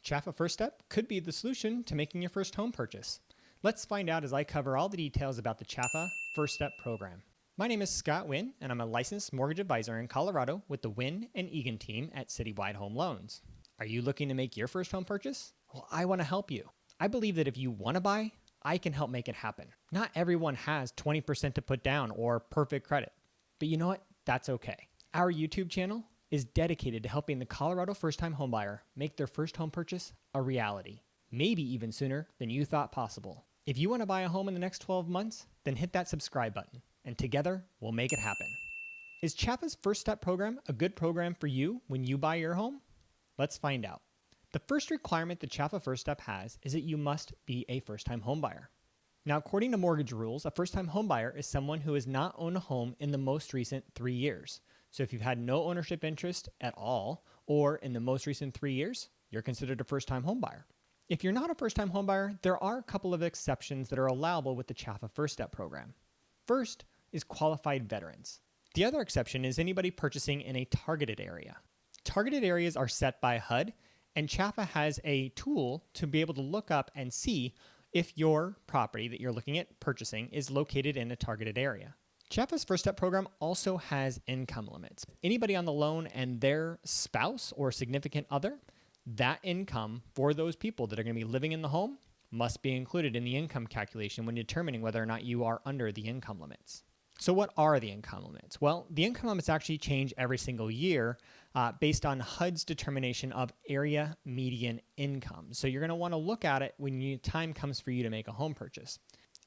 CHFA FirstStep could be the solution to making your first home purchase. Let's find out as I cover all the details about the CHFA FirstStep program. My name is Scott Wynn, and I'm a licensed mortgage advisor in Colorado with the Wynn and Egan team at Citywide Home Loans. Are you looking to make your first home purchase? Well, I want to help you. I believe that if you want to buy, I can help make it happen. Not everyone has 20% to put down or perfect credit, but you know what? That's okay. Our YouTube channel is dedicated to helping the Colorado first-time homebuyer make their first home purchase a reality, maybe even sooner than you thought possible. If you want to buy a home in the next 12 months, then hit that subscribe button, and together we'll make it happen. Is CHFA's FirstStep program a good program for you when you buy your home? Let's find out. The first requirement the CHFA FirstStep has is that you must be a first-time homebuyer. Now, according to mortgage rules, a first-time homebuyer is someone who has not owned a home in the most recent 3 years. So if you've had no ownership interest at all, or in the most recent 3 years, you're considered a first-time homebuyer. If you're not a first-time homebuyer, there are a couple of exceptions that are allowable with the CHFA FirstStep program. First is qualified veterans. The other exception is anybody purchasing in a targeted area. Targeted areas are set by HUD, and CHFA has a tool to be able to look up and see if your property that you're looking at purchasing is located in a targeted area. CHFA's FirstStep program also has income limits. Anybody on the loan and their spouse or significant other, that income for those people that are going to be living in the home must be included in the income calculation when determining whether or not you are under the income limits. So what are the income limits? Well, the income limits actually change every single year based on HUD's determination of area median income. So you're going to want to look at it when time comes for you to make a home purchase.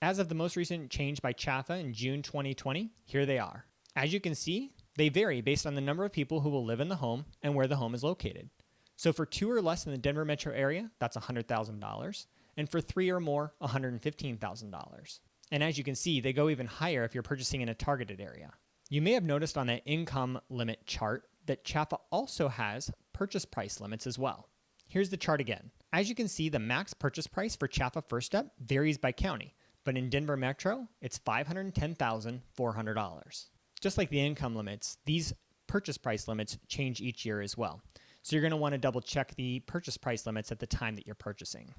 As of the most recent change by CHFA in June 2020, here they are. As you can see, they vary based on the number of people who will live in the home and where the home is located. So for 2 or less in the Denver metro area, that's $100,000, and for 3 or more, $115,000. And as you can see, they go even higher if you're purchasing in a targeted area. You may have noticed on that income limit chart that CHFA also has purchase price limits as well. Here's the chart again. As you can see, the max purchase price for CHFA FirstStep varies by county. But in Denver Metro, it's $510,400. Just like the income limits, these purchase price limits change each year as well. So you're going to want to double check the purchase price limits at the time that you're purchasing.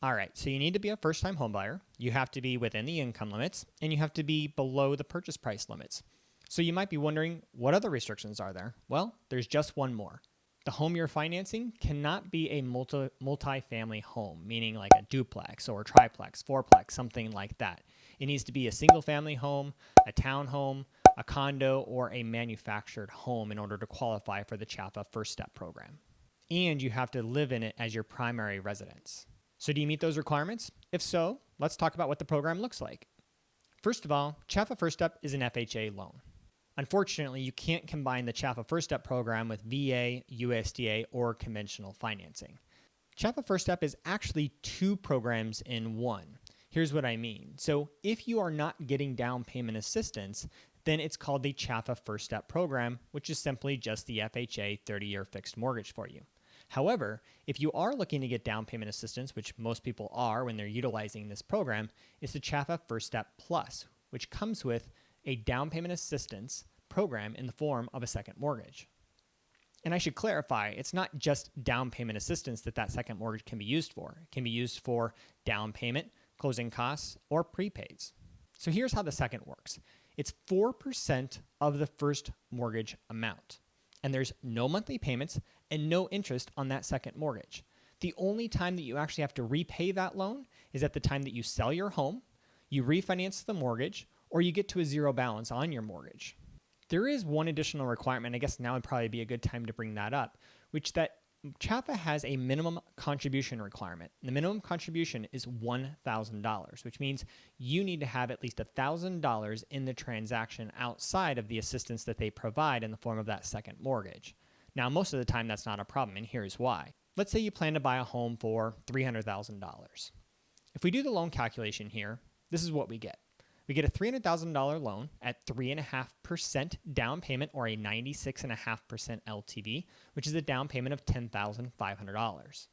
All right, so you need to be a first-time homebuyer, you have to be within the income limits, and you have to be below the purchase price limits. So you might be wondering, what other restrictions are there? Well, there's just one more. The home you're financing cannot be a multi-family home, meaning like a duplex or a triplex, fourplex, something like that. It needs to be a single-family home, a townhome, a condo, or a manufactured home in order to qualify for the CHFA FirstStep program. And you have to live in it as your primary residence. So do you meet those requirements? If so, let's talk about what the program looks like. First of all, CHFA FirstStep is an FHA loan. Unfortunately, you can't combine the CHFA FirstStep program with VA, USDA, or conventional financing. CHFA FirstStep is actually 2 programs in one. Here's what I mean. So if you are not getting down payment assistance, then it's called the CHFA FirstStep program, which is simply just the FHA 30-year fixed mortgage for you. However, if you are looking to get down payment assistance, which most people are when they're utilizing this program, it's the CHFA FirstStep Plus, which comes with a down payment assistance program in the form of a second mortgage. And I should clarify, it's not just down payment assistance that second mortgage can be used for. It can be used for down payment, closing costs, or prepaids. So here's how the second works. It's 4% of the first mortgage amount, and there's no monthly payments and no interest on that second mortgage. The only time that you actually have to repay that loan is at the time that you sell your home, you refinance the mortgage, or you get to a zero balance on your mortgage. There is one additional requirement, I guess now would probably be a good time to bring that up, which that CHFA has a minimum contribution requirement. The minimum contribution is $1,000, which means you need to have at least $1,000 in the transaction outside of the assistance that they provide in the form of that second mortgage. Now, most of the time that's not a problem, and here's why. Let's say you plan to buy a home for $300,000. If we do the loan calculation here, this is what we get. We get a $300,000 loan at 3.5% down payment or a 96.5% LTV, which is a down payment of $10,500.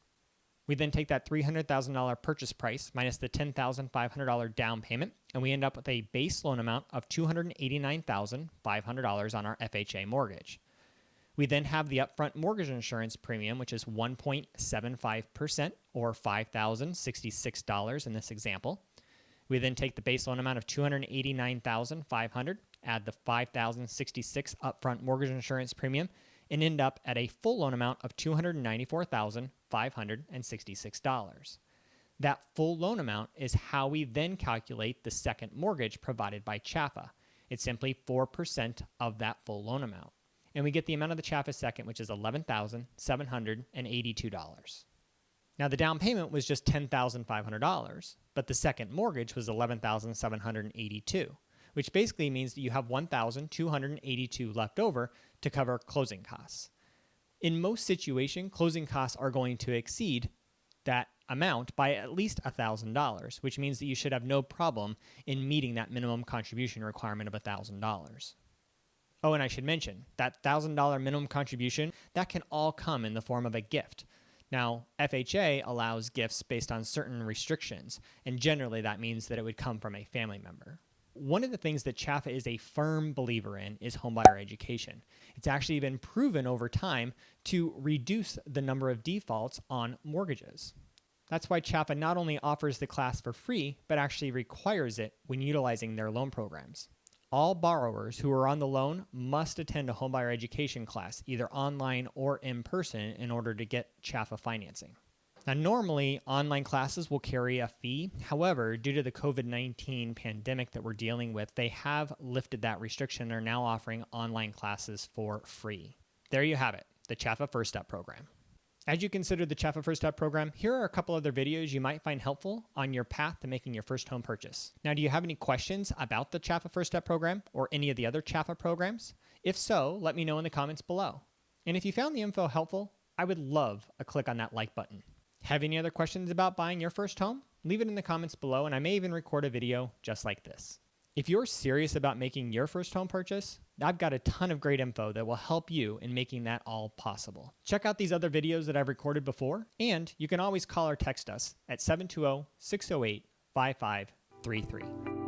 We then take that $300,000 purchase price minus the $10,500 down payment, and we end up with a base loan amount of $289,500 on our FHA mortgage. We then have the upfront mortgage insurance premium, which is 1.75% or $5,066 in this example. We then take the base loan amount of $289,500, add the $5,066 upfront mortgage insurance premium, and end up at a full loan amount of $294,566. That full loan amount is how we then calculate the second mortgage provided by CHFA. It's simply 4% of that full loan amount. And we get the amount of the CHFA second, which is $11,782. Now, the down payment was just $10,500, but the second mortgage was $11,782, which basically means that you have $1,282 left over to cover closing costs. In most situations, closing costs are going to exceed that amount by at least $1,000, which means that you should have no problem in meeting that minimum contribution requirement of $1,000. Oh, and I should mention, that $1,000 minimum contribution, that can all come in the form of a gift. Now, FHA allows gifts based on certain restrictions, and generally that means that it would come from a family member. One of the things that CHFA is a firm believer in is homebuyer education. It's actually been proven over time to reduce the number of defaults on mortgages. That's why CHFA not only offers the class for free, but actually requires it when utilizing their loan programs. All borrowers who are on the loan must attend a homebuyer education class, either online or in person, in order to get CHFA financing. Now, normally, online classes will carry a fee. However, due to the COVID-19 pandemic that we're dealing with, they have lifted that restriction and are now offering online classes for free. There you have it, the CHFA FirstStep program. As you consider the CHFA FirstStep program, here are a couple other videos you might find helpful on your path to making your first home purchase. Now, do you have any questions about the CHFA FirstStep program or any of the other CHFA programs? If so, let me know in the comments below. And if you found the info helpful, I would love a click on that like button. Have any other questions about buying your first home? Leave it in the comments below, and I may even record a video just like this. If you're serious about making your first home purchase, I've got a ton of great info that will help you in making that all possible. Check out these other videos that I've recorded before, and you can always call or text us at 720-608-5533.